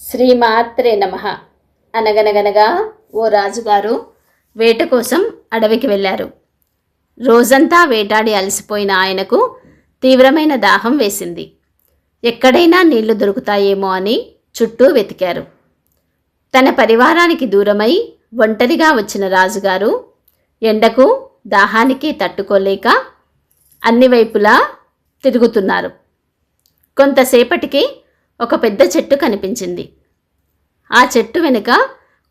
శ్రీమాత్రే నమః. అనగనగనగా ఓ రాజుగారు వేట కోసం అడవికి వెళ్ళారు. రోజంతా వేటాడి అలసిపోయిన ఆయనకు తీవ్రమైన దాహం వేసింది. ఎక్కడైనా నీళ్లు దొరుకుతాయేమో అని చుట్టూ వెతికారు. తన పరివారానికి దూరమై ఒంటరిగా వచ్చిన రాజుగారు ఎండకు దాహానికి తట్టుకోలేక అన్ని వైపులా తిరుగుతున్నారు. కొంతసేపటికి ఒక పెద్ద చెట్టు కనిపించింది. ఆ చెట్టు వెనుక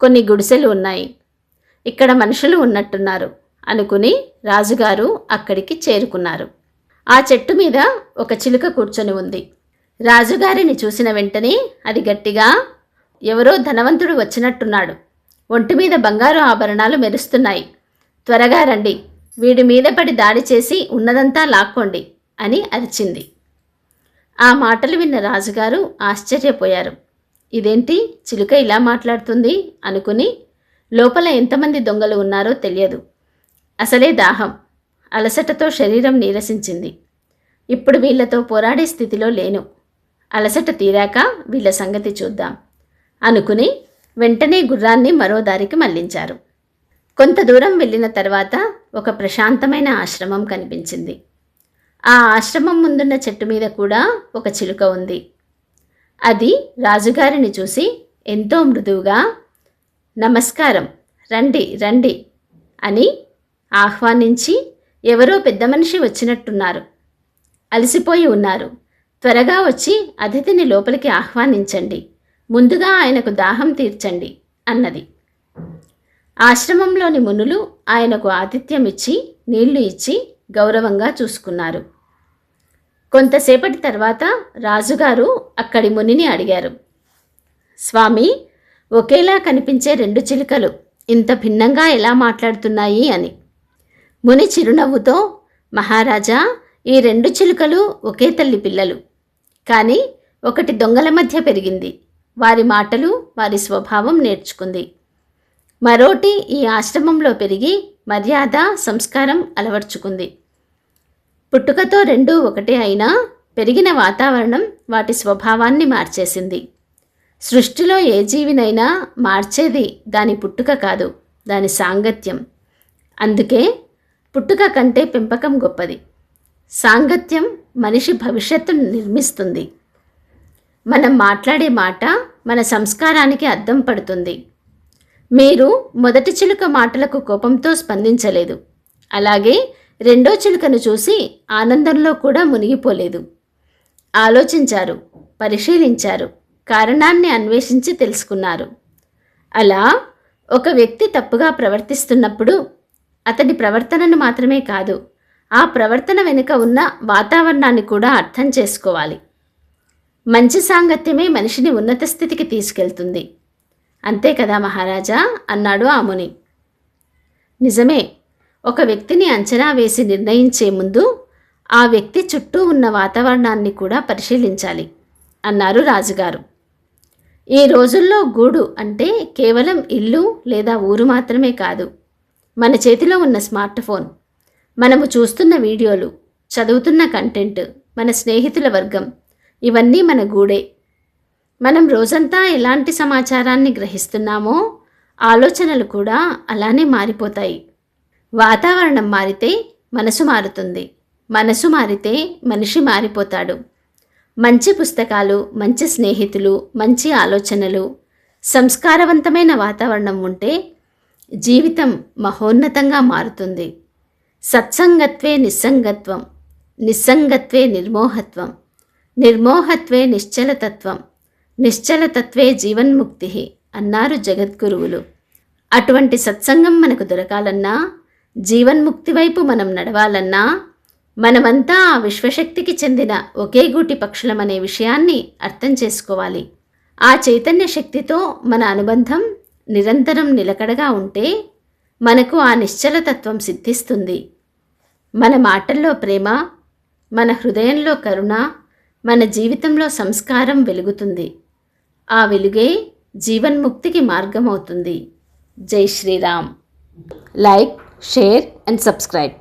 కొన్ని గుడిసెలు ఉన్నాయి. ఇక్కడ మనుషులు ఉన్నట్టున్నారు అనుకుని రాజుగారు అక్కడికి చేరుకున్నారు. ఆ చెట్టు మీద ఒక చిలుక కూర్చొని ఉంది. రాజుగారిని చూసిన వెంటనే అది గట్టిగా, ఎవరో ధనవంతుడు వచ్చినట్టున్నాడు, ఒంటి మీద బంగారు ఆభరణాలు మెరుస్తున్నాయి, త్వరగా రండి, వీడి మీద పడి దాడి చేసి ఉన్నదంతా లాక్కోండి అని అరిచింది. ఆ మాటలు విన్న రాజుగారు ఆశ్చర్యపోయారు. ఇదేంటి, చిలుక ఇలా మాట్లాడుతుంది అనుకుని లోపల ఎంతమంది దొంగలు ఉన్నారో తెలియదు. అసలే దాహం, అలసటతో శరీరం నీరసించింది. ఇప్పుడు వీళ్లతో పోరాడే స్థితిలో లేను. అలసట తీరాక వీళ్ళ సంగతి చూద్దాం అనుకుని వెంటనే గుర్రాన్ని మరో దారికి మళ్లించారు. కొంత దూరం వెళ్ళిన తర్వాత ఒక ప్రశాంతమైన ఆశ్రమం కనిపించింది. ఆ ఆశ్రమం ముందున్న చెట్టు మీద కూడా ఒక చిలుక ఉంది. అది రాజుగారిని చూసి ఎంతో మృదువుగా, నమస్కారం, రండి రండి అని ఆహ్వానించి, ఎవరో పెద్ద మనిషి వచ్చినట్టున్నారు, అలసిపోయి ఉన్నారు, త్వరగా వచ్చి అతిథిని లోపలికి ఆహ్వానించండి, ముందుగా ఆయనకు దాహం తీర్చండి అన్నది. ఆశ్రమంలోని మునులు ఆయనకు ఆతిథ్యం ఇచ్చి నీళ్లు ఇచ్చి గౌరవంగా చూసుకున్నారు. కొంతసేపటి తర్వాత రాజుగారు అక్కడి మునిని అడిగారు, స్వామి, ఒకేలా కనిపించే రెండు చిలుకలు ఇంత భిన్నంగా ఎలా మాట్లాడుతున్నాయి అని. ముని చిరునవ్వుతో, మహారాజా, ఈ రెండు చిలుకలు ఒకే తల్లి పిల్లలు, కానీ ఒకటి దొంగల మధ్య పెరిగింది, వారి మాటలు వారి స్వభావం నేర్చుకుంది. మరోటి ఈ ఆశ్రమంలో పెరిగి మర్యాద సంస్కారం అలవర్చుకుంది. పుట్టుకతో రెండూ ఒకటే అయినా పెరిగిన వాతావరణం వాటి స్వభావాన్ని మార్చేసింది. సృష్టిలో ఏ జీవినైనా మార్చేది దాని పుట్టుక కాదు, దాని సాంగత్యం. అందుకే పుట్టుక కంటే పెంపకం గొప్పది. సాంగత్యం మనిషి భవిష్యత్తును నిర్మిస్తుంది. మనం మాట్లాడే మాట మన సంస్కారానికి అద్దం పడుతుంది. మీరు మొదటి చిలుక మాటలకు కోపంతో స్పందించలేదు, అలాగే రెండో చిలుకను చూసి ఆనందంలో కూడా మునిగిపోలేదు. ఆలోచించారు, పరిశీలించారు, కారణాన్ని అన్వేషించి తెలుసుకున్నారు. అలా ఒక వ్యక్తి తప్పుగా ప్రవర్తిస్తున్నప్పుడు అతడి ప్రవర్తనను మాత్రమే కాదు, ఆ ప్రవర్తన వెనుక ఉన్న వాతావరణాన్ని కూడా అర్థం చేసుకోవాలి. మంచి సాంగత్యమే మనిషిని ఉన్నత స్థితికి తీసుకెళ్తుంది. అంతే కదా మహారాజా అన్నాడు ఆ ముని. నిజమే, ఒక వ్యక్తిని అంచనా వేసి నిర్ణయించే ముందు ఆ వ్యక్తి చుట్టూ ఉన్న వాతావరణాన్ని కూడా పరిశీలించాలి అన్నారు రాజుగారు. ఈ రోజుల్లో గూడు అంటే కేవలం ఇల్లు లేదా ఊరు మాత్రమే కాదు. మన చేతిలో ఉన్న స్మార్ట్ ఫోన్, మనము చూస్తున్న వీడియోలు, చదువుతున్న కంటెంట్, మన స్నేహితుల వర్గం, ఇవన్నీ మన గూడే. మనం రోజంతా ఎలాంటి సమాచారాన్ని గ్రహిస్తున్నామో ఆలోచనలు కూడా అలానే మారిపోతాయి. వాతావరణం మారితే మనసు మారుతుంది, మనసు మారితే మనిషి మారిపోతాడు. మంచి పుస్తకాలు, మంచి స్నేహితులు, మంచి ఆలోచనలు, సంస్కారవంతమైన వాతావరణం ఉంటే జీవితం మహోన్నతంగా మారుతుంది. సత్సంగత్వే నిస్సంగత్వం, నిస్సంగత్వే నిర్మోహత్వం, నిర్మోహత్వే నిశ్చలతత్వం, నిశ్చలతత్వే జీవన్ముక్తి అన్నారు జగద్గురువులు. అటువంటి సత్సంగం మనకు దొరకాలన్నా, జీవన్ముక్తి వైపు మనం నడవాలన్నా, మనమంతా ఆ విశ్వశక్తికి చెందిన ఒకే గూటి పక్షులమనే విషయాన్ని అర్థం చేసుకోవాలి. ఆ చైతన్య శక్తితో మన అనుబంధం నిరంతరం నిలకడగా ఉంటే మనకు ఆ నిశ్చలతత్వం సిద్ధిస్తుంది. మన మాటల్లో ప్రేమ, మన హృదయంలో కరుణ, మన జీవితంలో సంస్కారం వెలుగుతుంది. ఆ వెలుగే జీవన్ముక్తికి మార్గమవుతుంది. జై Sriram. Like, share and subscribe.